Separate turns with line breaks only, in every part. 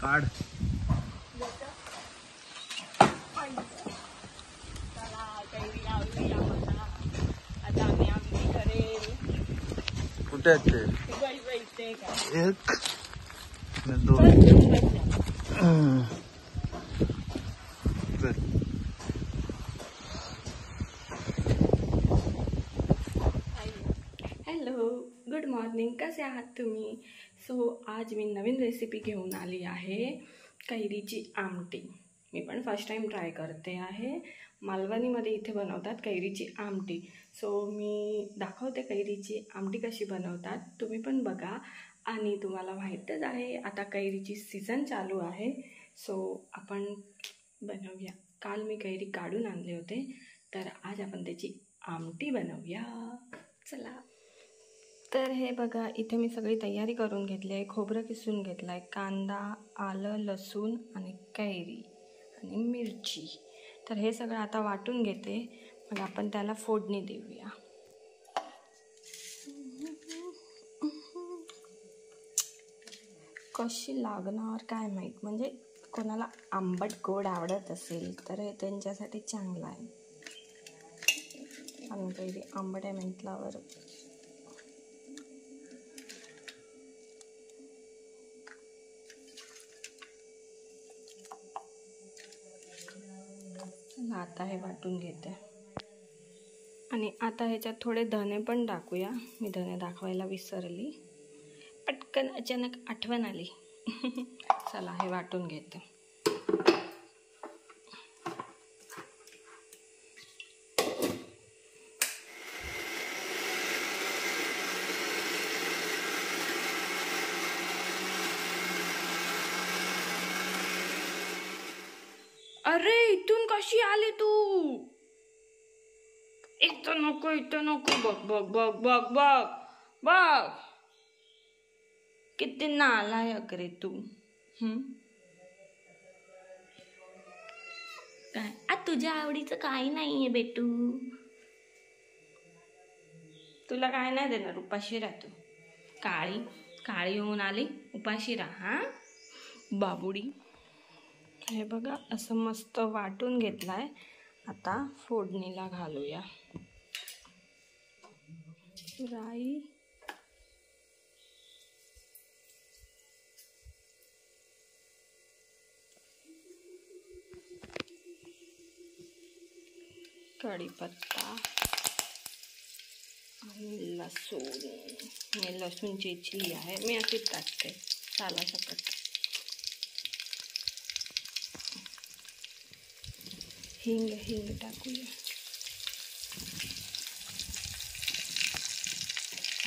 काढ. कुठे आहेत ते? एक दोन.
Hello, good morning. कसे आहात तुम्ही? सो आज मी नवीन रेसिपी घेऊन आली आहे, कैरीची आमटी. मी पण फर्स्ट टाइम ट्राय करते आहे. मालवणीमध्ये इथे बनवतात कैरीची आमटी. सो मी दाखवते कैरीची आमटी कशी बनवतात, तुम्ही पण बघा. आणि तुम्हाला माहीतच आहे आता कैरीची सीझन चालू आहे. सो आपण बनवूया. काल मी कैरी काढून आणले होते, तर आज आपण त्याची आमटी बनवूया. चला. तर हे बघा, इथे मी सगळी तयारी करून घेतली आहे. खोबरं किसून घेतलं आहे, कांदा, आलं, लसूण आणि कैरी आणि मिरची. तर हे सगळं आता वाटून घेते, मग आपण त्याला फोडणी देऊया. कशी लागणार काय माहीत, म्हणजे कोणाला आंबट गोड आवडत असेल तर हे त्यांच्यासाठी चांगलं आहे. आणि कैरी आंबट आहे म्हटल्यावर आता हे वाटून घेते. आणि आता ह्याच्यात थोडे धने पण टाकूया. मी धने दाखवायला विसरली, पटकन अचानक आठवण आली. चला हे वाटून घेते. अरे इथून कशी आली तू? इथं नको, इथं नको. बघ बघ बघ बघ बघ बघ, किती नालायक रे तू. काय तुझ्या आवडीचं काही नाहीये बेटू. तुला काय नाही देणार, उपाशी राह तू. काळी काळी होऊन आली, उपाशी राहा. हा बाबुडी. हे बघा, असं मस्त वाटून घेतलाय. आता फोडणीला घालूया. राई, कढीपत्ता आणि लसूण. मी लसूण चेचली आहे, मी अशीच टाकते सालासकट. हिंग टाकूया.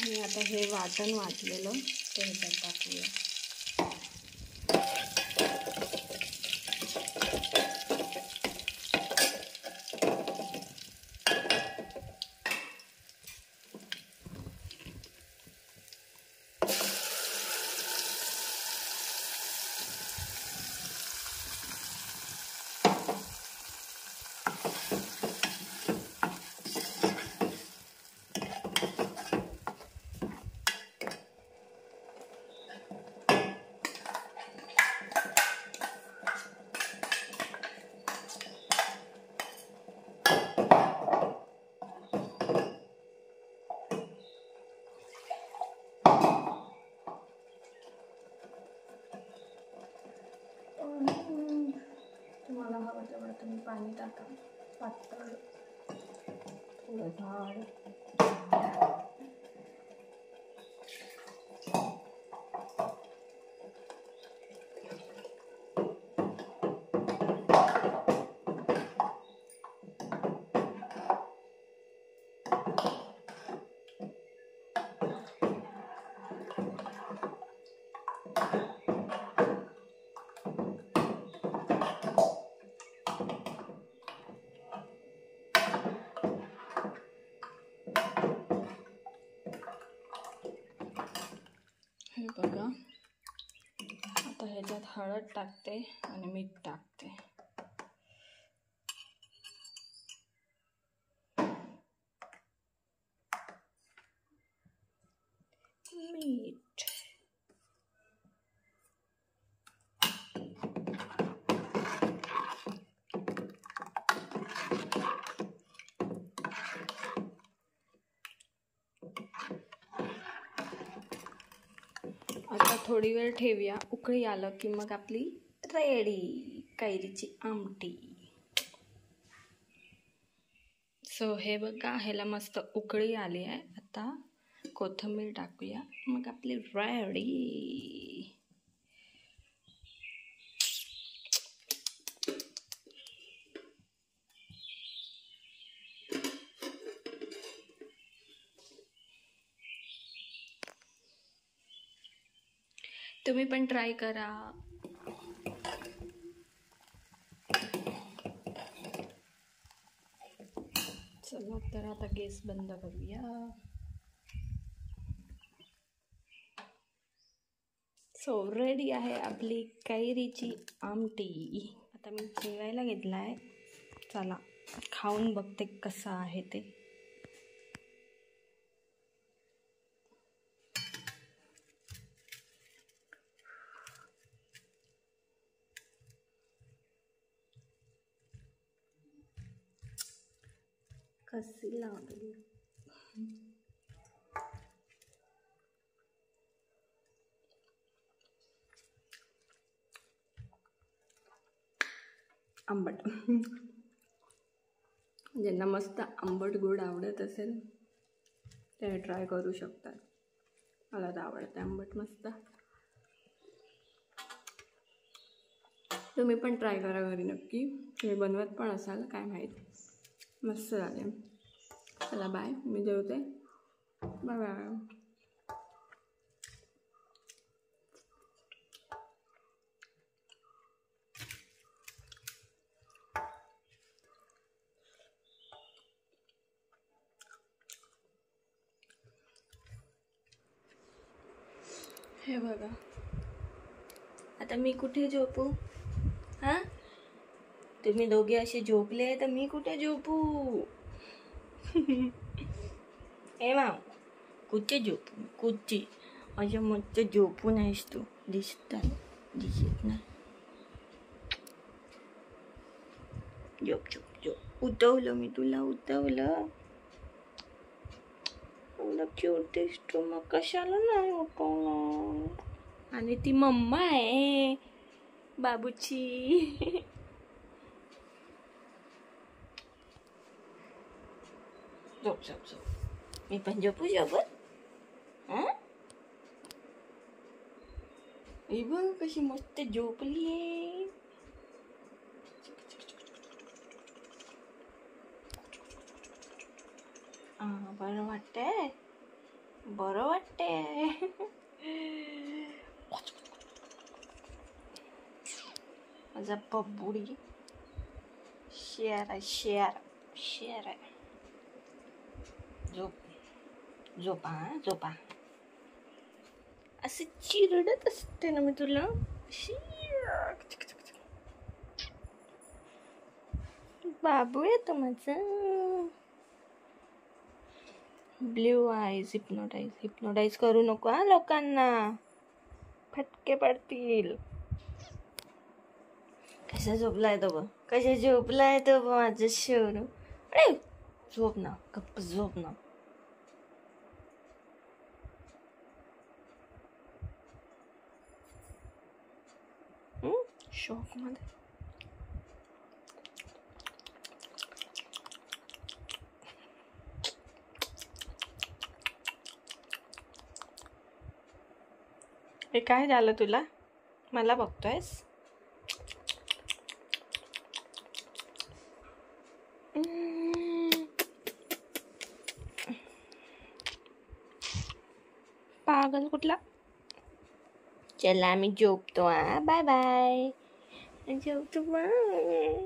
आणि आता हे वाटण वाटलेलं ते ह्याच्यात टाकूया. तुम्हाला हवं तेवढं तुम्ही पाणी टाका. पातळ थोडं झाड. हे बघा, आता ह्याच्यात हळद टाकते आणि मीठ टाकते. मीठ आता थोडी वेळ ठेवूया, उकळी आलं की मग आपली रेडी कैरीची आमटी. सो हे बघा, ह्याला मस्त उकळी आली आहे. आता कोथिंबीर टाकूया, मग आपली रेडी. तुम्ही पण ट्राय करा. चला तर आता गॅस बंद करूया. सो रेडी आहे आपली कैरीची आमटी. आता मी जेवायला घेतलाय. चला खाऊन बघते कसं आहे ते. कशी लागली. आंबट. ज्यांना मस्त आंबट गोड आवडत असेल ते ट्राय करू शकतात. मला तर आवडतं आंबट मस्त. तुम्ही पण ट्राय करा घरी नक्की. तुम्ही बनवत पण असाल काय माहीत. मस्त झाले. चला बाय, मी जेवते. Bye bye. हे बघा, आता मी कुठे झोपू? हां, तुम्ही दोघे असे झोपले तर मी कुठे झोपू? ए माव, कुठे झोपू? कुठे अशा मस्त झोपू नाहीस तू. दिसत नाही. झोप झोप झोप. उठवलं मी तुला, उठवलं. एवढं क्यूट दिसतो, मग कशाला नाही उठवलं? आणि ती मम्मा आहे बाबूची. झोप झोप झोप. मी पण झोपू सोबत. हां, ही बघ कशी मस्त झोपली आहे. बरं वाटतंय, बरं वाटतंय. माझा बब्बुडी शेर आहे, शेर आहे. झोपा झोपा. असं चिरडत असते ना मी तुला. बाबू येतो माझा. ब्ल्यू आईज हिप्नोटाईज करू नको हा लोकांना, फटके पडतील. कशा झोपलाय तो बघ, कशा झोपलाय तो बघ माझं शोरू. अरे झोप ना, गप्प झोप ना. शॉक मध्ये. हे काय झालं तुला? मला बघतोयस? पागल कुठला. चला मी झोपतो. Bye bye. झोपतो. बाय.